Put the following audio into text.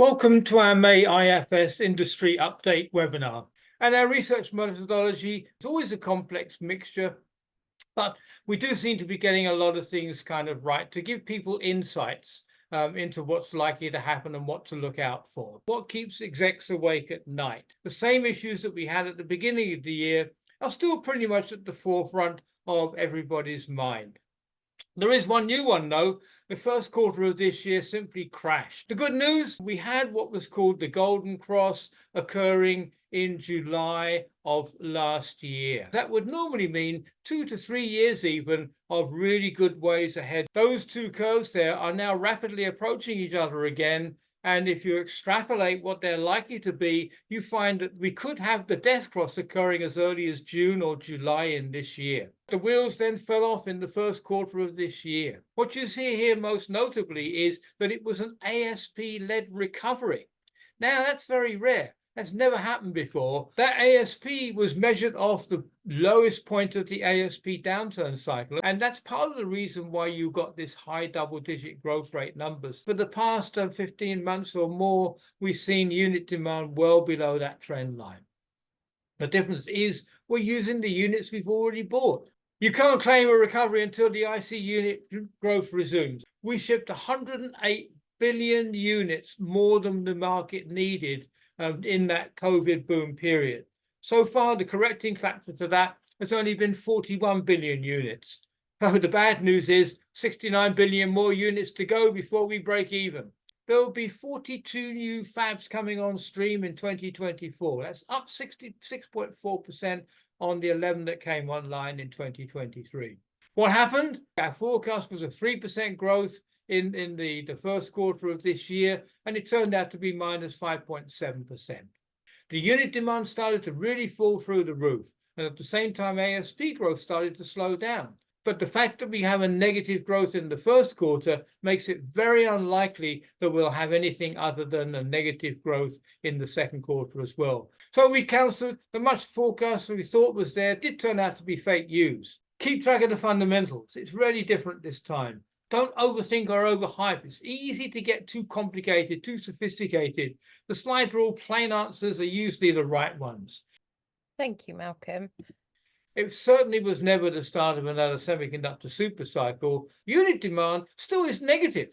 Welcome to our May IFS Industry Update webinar. And our research methodology is always a complex mixture, but we do seem to be getting a lot of things kind of right to give people insights into what's likely to happen and what to look out for. What keeps execs awake at night? The same issues that we had at the beginning of the year are still pretty much at the forefront of everybody's mind. There is one new one, though. The first quarter of this year simply crashed. The good news, we had what was called the Golden Cross occurring in July of last year. That would normally mean 2 to 3 years even of really good ways ahead. Those two curves there are now rapidly approaching each other again. And if you extrapolate what they're likely to be, you find that we could have the death cross occurring as early as June or July in this year. The wheels then fell off in the first quarter of this year. What you see here most notably is that it was an ASP-led recovery. Now, that's very rare. That's never happened before. That ASP was measured off the lowest point of the ASP downturn cycle. And that's part of the reason why you got this high double-digit growth rate numbers. For the past 15 months or more, we've seen unit demand well below that trend line. The difference is we're using the units we've already bought. You can't claim a recovery until the IC unit growth resumes. We shipped 108 billion units more than the market needed in that COVID boom period. So far, the correcting factor to that has only been 41 billion units. So the bad news is 69 billion more units to go before we break even. There will be 42 new fabs coming on stream in 2024. That's up 66.4% on the 11 that came online in 2023. What happened? Our forecast was a 3% growth in the first quarter of this year, and it turned out to be minus 5.7%. The unit demand started to really fall through the roof, and at the same time, ASP growth started to slow down. But the fact that we have a negative growth in the first quarter makes it very unlikely that we'll have anything other than a negative growth in the second quarter as well. So we counseled the much forecast we thought was there did turn out to be fake news. Keep track of the fundamentals. It's really different this time. Don't overthink or overhype. It's easy to get too complicated, too sophisticated. The slide rule plain answers are usually the right ones. Thank you, Malcolm. It certainly was never the start of another semiconductor supercycle. Unit demand still is negative.